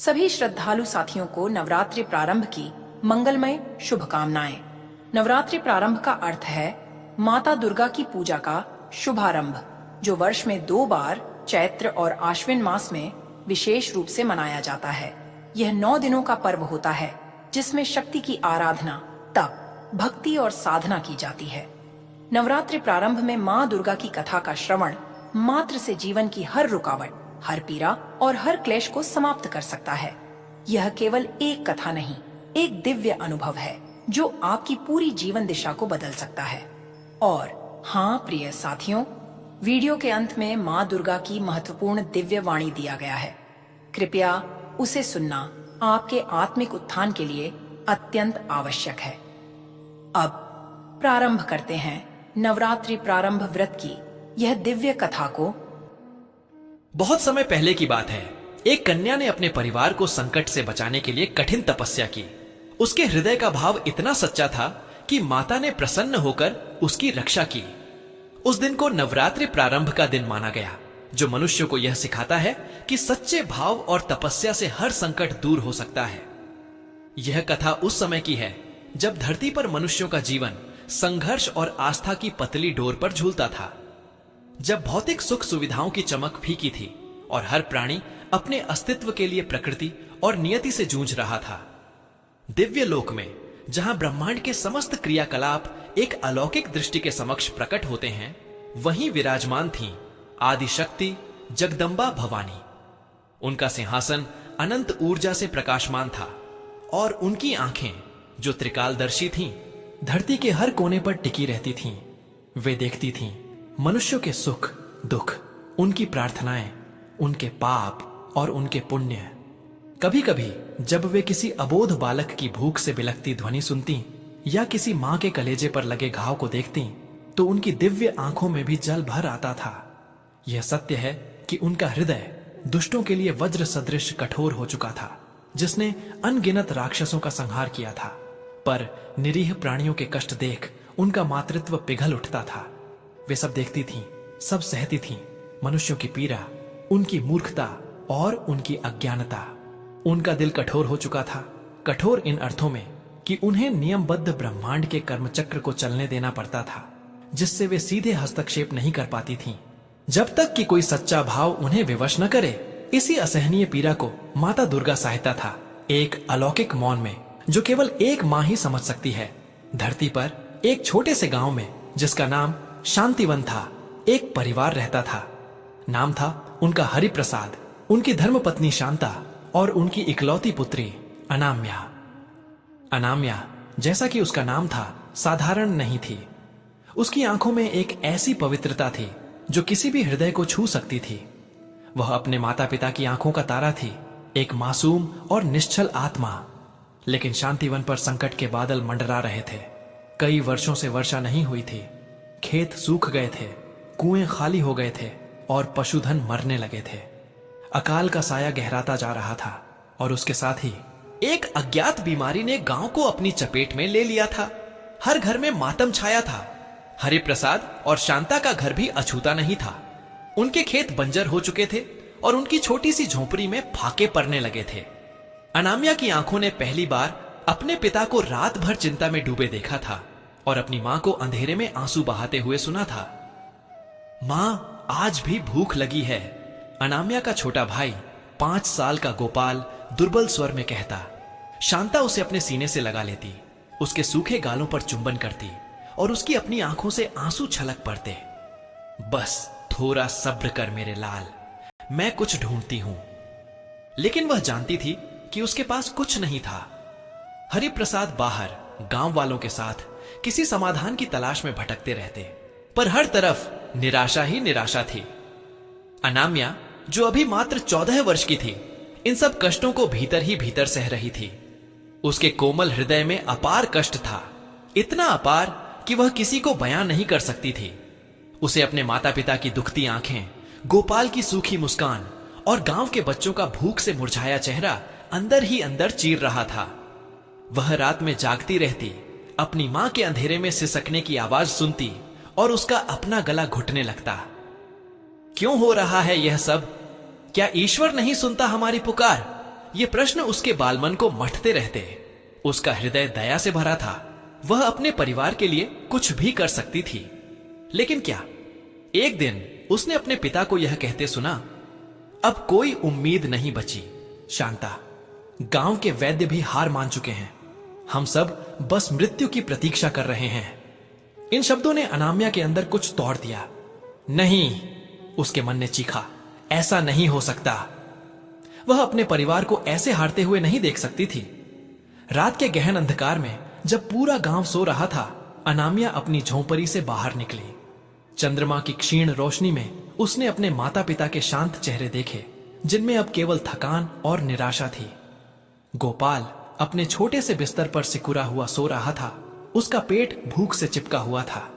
सभी श्रद्धालु साथियों को नवरात्रि प्रारंभ की मंगलमय शुभकामनाएं। नवरात्रि प्रारंभ का अर्थ है माता दुर्गा की पूजा का शुभारंभ, जो वर्ष में 2 बार चैत्र और आश्विन मास में विशेष रूप से मनाया जाता है। यह 9 दिनों का पर्व होता है जिसमें शक्ति की आराधना, तप, भक्ति और साधना की जाती है। नवरात्रि प्रारंभ में माँ दुर्गा की कथा का श्रवण मात्र से जीवन की हर रुकावट, हर पीड़ा और हर क्लेश को समाप्त कर सकता है। यह केवल एक कथा नहीं, एक दिव्य अनुभव है जो आपकी पूरी जीवन दिशा को बदल सकता है। और हाँ प्रिय साथियों, वीडियो के अंत में माँ दुर्गा की महत्वपूर्ण दिव्य वाणी दिया गया है। कृपया उसे सुनना आपके आत्मिक उत्थान के लिए अत्यंत आवश्यक है। अब प्रारंभ करते हैं नवरात्रि प्रारंभ व्रत की यह दिव्य कथा को। बहुत समय पहले की बात है। एक कन्या ने अपने परिवार को संकट से बचाने के लिए कठिन तपस्या की। उसके हृदय का भाव इतना सच्चा था कि माता ने प्रसन्न होकर उसकी रक्षा की। उस दिन को नवरात्रि प्रारंभ का दिन माना गया, जो मनुष्य को यह सिखाता है कि सच्चे भाव और तपस्या से हर संकट दूर हो सकता है। यह कथा उस समय की है जब धरती पर मनुष्यों का जीवन संघर्ष और आस्था की पतली डोर पर झूलता था, जब भौतिक सुख सुविधाओं की चमक फीकी थी और हर प्राणी अपने अस्तित्व के लिए प्रकृति और नियति से जूझ रहा था। दिव्य लोक में, जहां ब्रह्मांड के समस्त क्रियाकलाप एक अलौकिक दृष्टि के समक्ष प्रकट होते हैं, वहीं विराजमान थीं आदि शक्ति जगदम्बा भवानी। उनका सिंहासन अनंत ऊर्जा से प्रकाशमान था और उनकी आंखें, जो त्रिकालदर्शी थीं, धरती के हर कोने पर टिकी रहती थीं। वे देखती थीं मनुष्यों के सुख दुख, उनकी प्रार्थनाएं, उनके पाप और उनके पुण्य। कभी कभी जब वे किसी अबोध बालक की भूख से बिलखती ध्वनि सुनती या किसी मां के कलेजे पर लगे घाव को देखती, तो उनकी दिव्य आंखों में भी जल भर आता था। यह सत्य है कि उनका हृदय दुष्टों के लिए वज्र सदृश कठोर हो चुका था, जिसने अनगिनत राक्षसों का संहार किया था। पर निरीह प्राणियों के कष्ट देख उनका मातृत्व पिघल उठता था। वे सब देखती थीं, सब सहती थीं, मनुष्यों की पीड़ा, उनकी मूर्खता और उनकी अज्ञानता। उनका दिल कठोर हो चुका था, कठोर इन अर्थों में कि उन्हें नियमबद्ध ब्रह्मांड के कर्मचक्र को चलने देना पड़ता था, जिससे वे सीधे हस्तक्षेप नहीं कर पाती थीं, जब तक कि कोई सच्चा भाव उन्हें विवश न करे। इसी असहनीय पीड़ा को माता दुर्गा सहायता था, एक अलौकिक मौन में, जो केवल एक माँ ही समझ सकती है। धरती पर एक छोटे से गांव में, जिसका नाम शांतिवन था, एक परिवार रहता था। नाम था उनका हरिप्रसाद, उनकी धर्मपत्नी शांता और उनकी इकलौती पुत्री अनाम्या। अनाम्या, जैसा कि उसका नाम था, साधारण नहीं थी। उसकी आंखों में एक ऐसी पवित्रता थी जो किसी भी हृदय को छू सकती थी। वह अपने माता पिता की आंखों का तारा थी, एक मासूम और निश्चल आत्मा। लेकिन शांतिवन पर संकट के बादल मंडरा रहे थे। कई वर्षों से वर्षा नहीं हुई थी, खेत सूख गए थे, कुएं खाली हो गए थे और पशुधन मरने लगे थे। अकाल का साया गहराता जा रहा था और उसके साथ ही एक अज्ञात बीमारी ने गांव को अपनी चपेट में ले लिया था। हर घर में मातम छाया था। हरिप्रसाद और शांता का घर भी अछूता नहीं था। उनके खेत बंजर हो चुके थे और उनकी छोटी सी झोपड़ी में फाके पड़ने लगे थे। अनाम्या की आंखों ने पहली बार अपने पिता को रात भर चिंता में डूबे देखा था और अपनी मां को अंधेरे में आंसू बहाते हुए सुना था। मां, आज भी भूख लगी है, अनाम्या का छोटा भाई 5 साल का गोपाल दुर्बल स्वर में कहता। शांता उसे अपने सीने से लगा लेती, उसके सूखे गालों पर चुंबन करती और उसकी अपनी आंखों से आंसू छलक पड़ते। बस थोड़ा सब्र कर मेरे लाल, मैं कुछ ढूंढती हूं। लेकिन वह जानती थी कि उसके पास कुछ नहीं था। हरिप्रसाद बाहर गांव वालों के साथ किसी समाधान की तलाश में भटकते रहते, पर हर तरफ निराशा ही निराशा थी। अनाम्या, जो अभी मात्र 14 वर्ष की थी, इन सब कष्टों को भीतर ही भीतर सह रही थी। उसके कोमल हृदय में अपार कष्ट था, इतना अपार कि वह किसी को बयां नहीं कर सकती थी। उसे अपने माता पिता की दुखती आंखें, गोपाल की सूखी मुस्कान और गांव के बच्चों का भूख से मुरझाया चेहरा अंदर ही अंदर चीर रहा था। वह रात में जागती रहती, अपनी मां के अंधेरे में सिसकने की आवाज सुनती और उसका अपना गला घुटने लगता। क्यों हो रहा है यह सब? क्या ईश्वर नहीं सुनता हमारी पुकार? ये प्रश्न उसके बालमन को मथते रहते। उसका हृदय दया से भरा था। वह अपने परिवार के लिए कुछ भी कर सकती थी। लेकिन क्या? एक दिन उसने अपने पिता को यह कहते सुना, अब कोई उम्मीद नहीं बची शांता। गांव के वैद्य भी हार मान चुके हैं। हम सब बस मृत्यु की प्रतीक्षा कर रहे हैं। इन शब्दों ने अनामिया के अंदर कुछ तोड़ दिया। नहीं, उसके मन ने चीखा, ऐसा नहीं हो सकता। वह अपने परिवार को ऐसे हारते हुए नहीं देख सकती थी। रात के गहन अंधकार में जब पूरा गांव सो रहा था, अनामिया अपनी झोंपड़ी से बाहर निकली। चंद्रमा की क्षीण रोशनी में उसने अपने माता पिता के शांत चेहरे देखे, जिनमें अब केवल थकान और निराशा थी। गोपाल अपने छोटे से बिस्तर पर सिकुड़ा हुआ सो रहा था। उसका पेट भूख से चिपका हुआ था।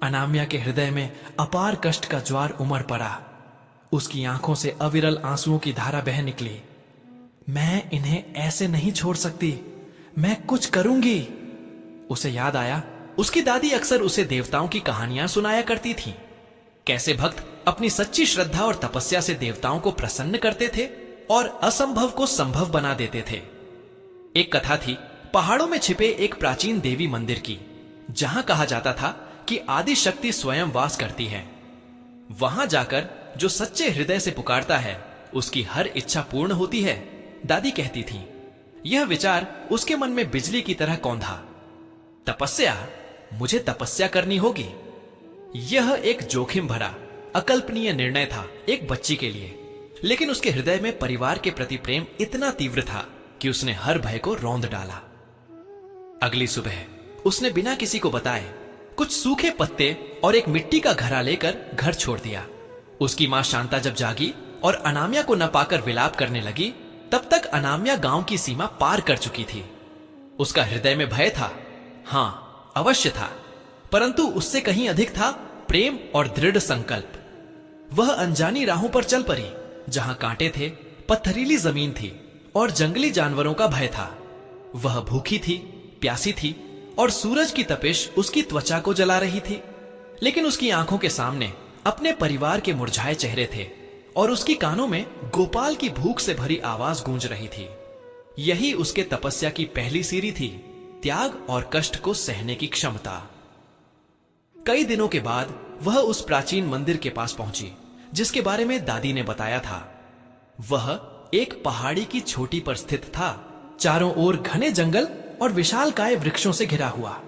अनामिया के हृदय में अपार कष्ट का ज्वार उमड़ पड़ा। उसकी आंखों से अविरल आंसुओं की धारा बह निकली। मैं इन्हें ऐसे नहीं छोड़ सकती, मैं कुछ करूंगी। उसे याद आया, उसकी दादी अक्सर उसे देवताओं की कहानियां सुनाया करती थीं। कैसे भक्त अपनी सच्ची श्रद्धा और तपस्या से देवताओं को प्रसन्न करते थे और असंभव को संभव बना देते थे। एक कथा थी पहाड़ों में छिपे एक प्राचीन देवी मंदिर की, जहां कहा जाता था कि आदि शक्ति स्वयं वास करती है। वहां जाकर जो सच्चे हृदय से पुकारता है, उसकी हर इच्छा पूर्ण होती है, दादी कहती थी। यह विचार उसके मन में बिजली की तरह कौंधा। तपस्या, मुझे तपस्या करनी होगी। यह एक जोखिम भरा, अकल्पनीय निर्णय था एक बच्ची के लिए, लेकिन उसके हृदय में परिवार के प्रति प्रेम इतना तीव्र था कि उसने हर भय को रौंद डाला। अगली सुबह उसने बिना किसी को बताए कुछ सूखे पत्ते और एक मिट्टी का घड़ा लेकर घर छोड़ दिया। उसकी मां शांता जब जागी और अनामिया को न पाकर विलाप करने लगी, तब तक अनामिया गांव की सीमा पार कर चुकी थी। उसका हृदय में भय था, हां अवश्य था, परंतु उससे कहीं अधिक था प्रेम और दृढ़ संकल्प। वह अनजानी राहों पर चल पड़ी, जहां कांटे थे, पत्थरीली जमीन थी और जंगली जानवरों का भय था। वह भूखी थी, प्यासी थी और सूरज की तपिश उसकी त्वचा को जला रही थी। लेकिन उसकी आंखों के सामने अपने परिवार के मुरझाए चेहरे थे और उसकी कानों में गोपाल की भूख से भरी आवाज गूंज रही थी। यही उसके तपस्या की पहली सीढ़ी थी, त्याग और कष्ट को सहने की क्षमता। कई दिनों के बाद वह उस प्राचीन मंदिर के पास पहुंची, जिसके बारे में दादी ने बताया था। वह एक पहाड़ी की चोटी पर स्थित था, चारों ओर घने जंगल और विशालकाय वृक्षों से घिरा हुआ।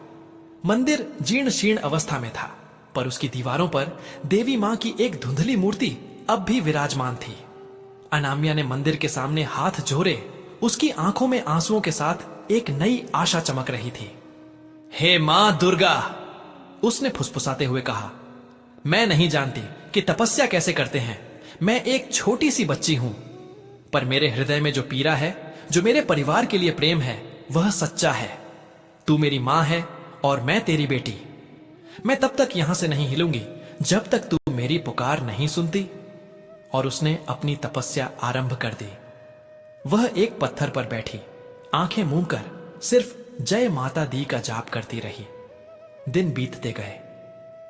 मंदिर जीर्ण शीर्ण अवस्था में था, पर उसकी दीवारों पर देवी मां की एक धुंधली मूर्ति अब भी विराजमान थी। अनामिया ने मंदिर के सामने हाथ जोड़े, उसकी आंखों में आंसुओं के साथ एक नई आशा चमक रही थी। हे मां दुर्गा, उसने फुसफुसाते हुए कहा, मैं नहीं जानती कि तपस्या कैसे करते हैं। मैं एक छोटी सी बच्ची हूं, पर मेरे हृदय में जो पीड़ा है, जो मेरे परिवार के लिए प्रेम है, वह सच्चा है। तू मेरी मां है और मैं तेरी बेटी। मैं तब तक यहां से नहीं हिलूंगी जब तक तू मेरी पुकार नहीं सुनती। और उसने अपनी तपस्या आरंभ कर दी। वह एक पत्थर पर बैठी, आंखें मूंद कर सिर्फ जय माता दी का जाप करती रही। दिन बीतते गए।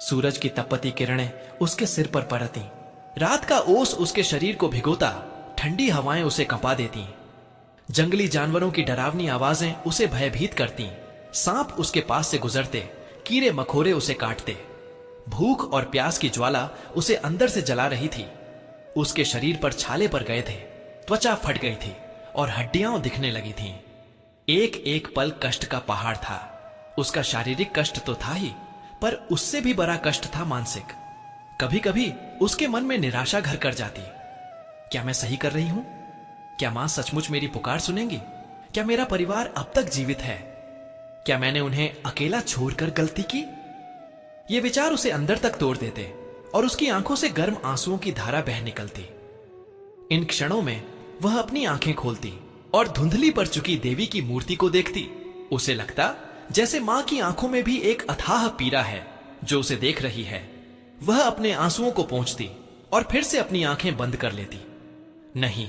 सूरज की तपती किरणें उसके सिर पर पड़ती। रात का ओस उसके शरीर को भिगोता, ठंडी हवाएं उसे कंपा देती। जंगली जानवरों की डरावनी आवाजें उसे भयभीत करती। सांप उसके पास से गुजरते, कीड़े मकोड़े उसे काटते। भूख और प्यास की ज्वाला उसे अंदर से जला रही थी। उसके शरीर पर छाले पड़ गए थे, त्वचा फट गई थी और हड्डियां दिखने लगी थीं। एक एक पल कष्ट का पहाड़ था। उसका शारीरिक कष्ट तो था ही, पर उससे भी बड़ा कष्ट था मानसिक। कभी कभी उसके मन में निराशा घर कर जाती। क्या मैं सही कर रही हूं? क्या मां सचमुच मेरी पुकार सुनेंगी? क्या मेरा परिवार अब तक जीवित है? क्या मैंने उन्हें अकेला छोड़कर गलती की? ये विचार उसे अंदर तक तोड़ देते और उसकी आंखों से गर्म आंसुओं की धारा बह निकलती। इन क्षणों में वह अपनी आंखें खोलती और धुंधली पड़ चुकी देवी की मूर्ति को देखती। उसे लगता जैसे मां की आंखों में भी एक अथाह पीड़ा है जो उसे देख रही है। वह अपने आंसुओं को पोंछती और फिर से अपनी आंखें बंद कर लेती। नहीं,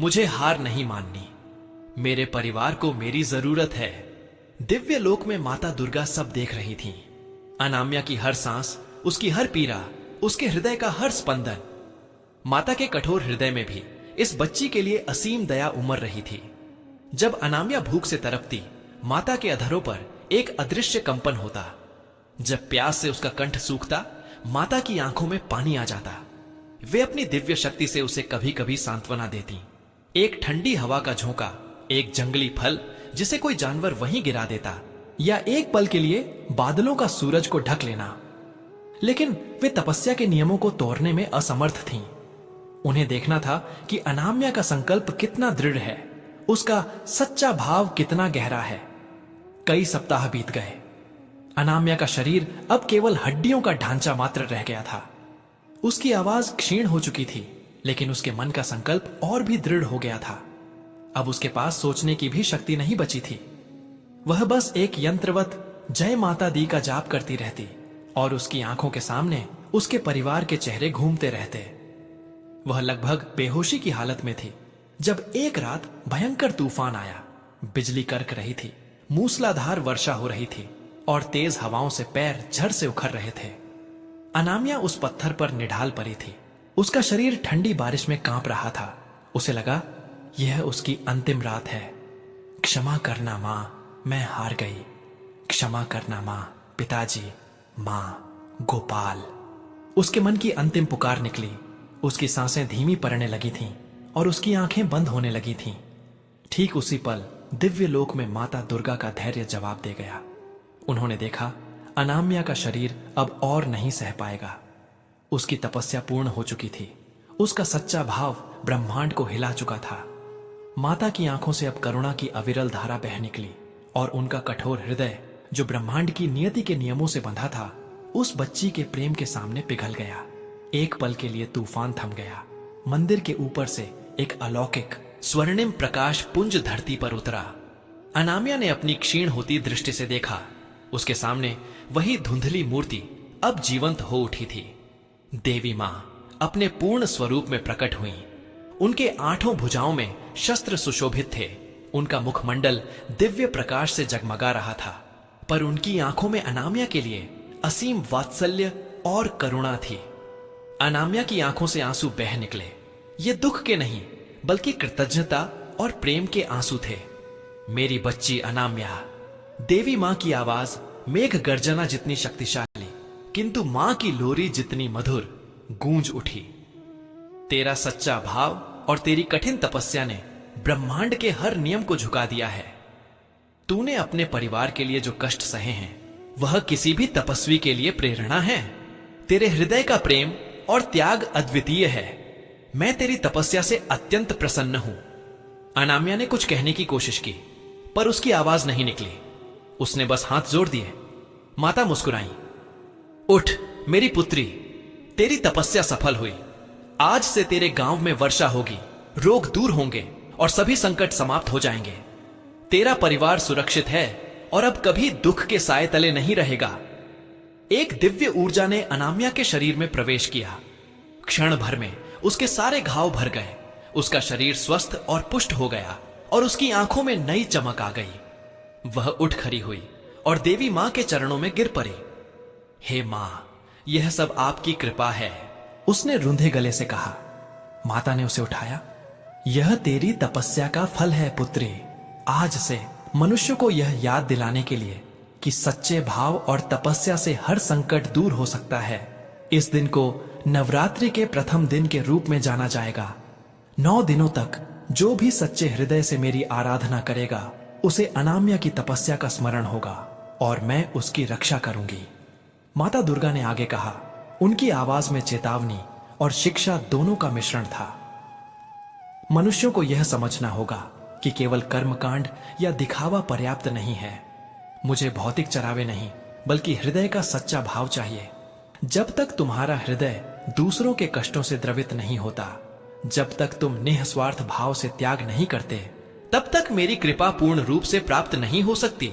मुझे हार नहीं माननी। मेरे परिवार को मेरी जरूरत है। दिव्य लोक में माता दुर्गा सब देख रही थीं। अनामिया की हर सांस, उसकी हर पीड़ा, उसके हृदय का हर स्पंदन। माता के कठोर हृदय में भी इस बच्ची के लिए असीम दया उमड़ रही थी। जब अनामिया भूख से तड़पती, माता के अधरों पर एक अदृश्य कंपन होता। जब प्यास से उसका कंठ सूखता, माता की आंखों में पानी आ जाता। वे अपनी दिव्य शक्ति से उसे कभी कभी सांत्वना देती। एक ठंडी हवा का झोंका, एक जंगली फल जिसे कोई जानवर वहीं गिरा देता, या एक पल के लिए बादलों का सूरज को ढक लेना। लेकिन वे तपस्या के नियमों को तोड़ने में असमर्थ थीं। उन्हें देखना था कि अनामिया का संकल्प कितना दृढ़ है, उसका सच्चा भाव कितना गहरा है। कई सप्ताह बीत गए। अनामिया का शरीर अब केवल हड्डियों का ढांचा मात्र रह गया था। उसकी आवाज क्षीण हो चुकी थी, लेकिन उसके मन का संकल्प और भी दृढ़ हो गया था। अब उसके पास सोचने की भी शक्ति नहीं बची थी। वह बस एक यंत्रवत जय माता दी का जाप करती रहती, और उसकी आंखों के सामने उसके परिवार के चेहरे घूमते रहते। वह लगभग बेहोशी की हालत में थी जब एक रात भयंकर तूफान आया। बिजली करक रही थी, मूसलाधार वर्षा हो रही थी, और तेज हवाओं से पैर झड़ से उखड़ रहे थे। अनामिया उस पत्थर पर निढाल पड़ी थी। उसका शरीर ठंडी बारिश में कांप रहा था। उसे लगा यह उसकी अंतिम रात है। क्षमा करना मां, मैं हार गई। क्षमा करना मां, पिताजी, मां, गोपाल। उसके मन की अंतिम पुकार निकली। उसकी सांसें धीमी पड़ने लगी थीं और उसकी आंखें बंद होने लगी थीं। ठीक उसी पल दिव्य लोक में माता दुर्गा का धैर्य जवाब दे गया। उन्होंने देखा अनामिया का शरीर अब और नहीं सह पाएगा। उसकी तपस्या पूर्ण हो चुकी थी। उसका सच्चा भाव ब्रह्मांड को हिला चुका था। माता की आंखों से अब करुणा की अविरल धारा बह निकली, और उनका कठोर हृदय, जो ब्रह्मांड की नियति के नियमों से बंधा था, उस बच्ची के प्रेम के सामने पिघल गया। एक पल के लिए तूफान थम गया। मंदिर के ऊपर से एक अलौकिक स्वर्णिम प्रकाश पुंज धरती पर उतरा। अनामिया ने अपनी क्षीण होती दृष्टि से देखा। उसके सामने वही धुंधली मूर्ति अब जीवंत हो उठी थी। देवी मां अपने पूर्ण स्वरूप में प्रकट हुई। उनके 8 भुजाओं में शस्त्र सुशोभित थे। उनका मुखमंडल दिव्य प्रकाश से जगमगा रहा था, पर उनकी आंखों में अनामिया के लिए असीम वात्सल्य और करुणा थी। अनामिया की आंखों से आंसू बह निकले। ये दुख के नहीं, बल्कि कृतज्ञता और प्रेम के आंसू थे। मेरी बच्ची अनामिया। देवी मां की आवाज मेघ गर्जना जितनी शक्तिशाली, किंतु मां की लोरी जितनी मधुर गूंज उठी। तेरा सच्चा भाव और तेरी कठिन तपस्या ने ब्रह्मांड के हर नियम को झुका दिया है। तूने अपने परिवार के लिए जो कष्ट सहे हैं, वह किसी भी तपस्वी के लिए प्रेरणा है। तेरे हृदय का प्रेम और त्याग अद्वितीय है। मैं तेरी तपस्या से अत्यंत प्रसन्न हूं। अनामिया ने कुछ कहने की कोशिश की, पर उसकी आवाज नहीं निकली। उसने बस हाथ जोड़ दिए। माता मुस्कुराई। उठ मेरी पुत्री, तेरी तपस्या सफल हुई। आज से तेरे गांव में वर्षा होगी, रोग दूर होंगे और सभी संकट समाप्त हो जाएंगे। तेरा परिवार सुरक्षित है और अब कभी दुख के साए तले नहीं रहेगा। एक दिव्य ऊर्जा ने अनामिया के शरीर में प्रवेश किया। क्षण भर में उसके सारे घाव भर गए। उसका शरीर स्वस्थ और पुष्ट हो गया, और उसकी आंखों में नई चमक आ गई। वह उठ खड़ी हुई और देवी मां के चरणों में गिर पड़ी। हे मां, यह सब आपकी कृपा है, उसने रूंधे गले से कहा। माता ने उसे उठाया। यह तेरी तपस्या का फल है पुत्री। आज से मनुष्य को यह याद दिलाने के लिए कि सच्चे भाव और तपस्या से हर संकट दूर हो सकता है, इस दिन को नवरात्रि के प्रथम दिन के रूप में जाना जाएगा। 9 दिनों तक जो भी सच्चे हृदय से मेरी आराधना करेगा, उसे अनामिया की तपस्या का स्मरण होगा और मैं उसकी रक्षा करूंगी। माता दुर्गा ने आगे कहा। उनकी आवाज में चेतावनी और शिक्षा दोनों का मिश्रण था। मनुष्यों को यह समझना होगा कि केवल कर्मकांड या दिखावा पर्याप्त नहीं है। मुझे भौतिक चरावे नहीं, बल्कि हृदय का सच्चा भाव चाहिए। जब तक तुम्हारा हृदय दूसरों के कष्टों से द्रवित नहीं होता, जब तक तुम निस्वार्थ भाव से त्याग नहीं करते, तब तक मेरी कृपा पूर्ण रूप से प्राप्त नहीं हो सकती।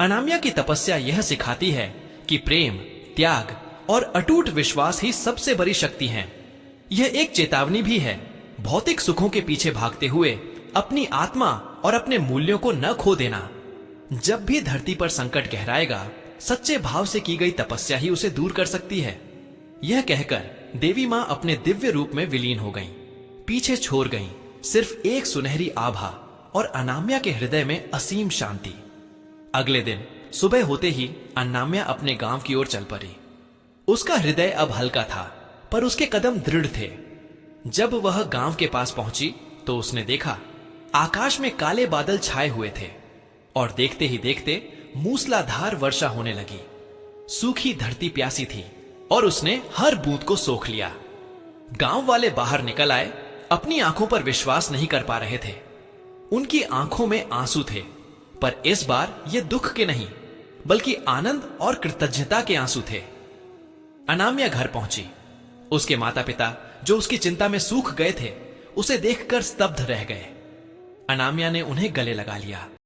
अनामिया की तपस्या यह सिखाती है कि प्रेम, त्याग और अटूट विश्वास ही सबसे बड़ी शक्ति है। यह एक चेतावनी भी है, भौतिक सुखों के पीछे भागते हुए अपनी आत्मा और अपने मूल्यों को न खो देना। जब भी धरती पर संकट गहराएगा, सच्चे भाव से की गई तपस्या ही उसे दूर कर सकती है। यह कहकर देवी मां अपने दिव्य रूप में विलीन हो गईं। पीछे छोड़ गईं सिर्फ एक सुनहरी आभा और अनाम्या के हृदय में असीम शांति। अगले दिन सुबह होते ही अनाम्या अपने गांव की ओर चल पड़ी। उसका हृदय अब हल्का था, पर उसके कदम दृढ़ थे। जब वह गांव के पास पहुंची तो उसने देखा आकाश में काले बादल छाए हुए थे और देखते ही देखते मूसलाधार वर्षा होने लगी। सूखी धरती प्यासी थी और उसने हर बूंद को सोख लिया। गांव वाले बाहर निकल आए, अपनी आंखों पर विश्वास नहीं कर पा रहे थे। उनकी आंखों में आंसू थे, पर इस बार ये दुख के नहीं बल्कि आनंद और कृतज्ञता के आंसू थे। अनाम्या घर पहुंची। उसके माता पिता जो उसकी चिंता में सूख गए थे, उसे देखकर स्तब्ध रह गए। अनाम्या ने उन्हें गले लगा लिया।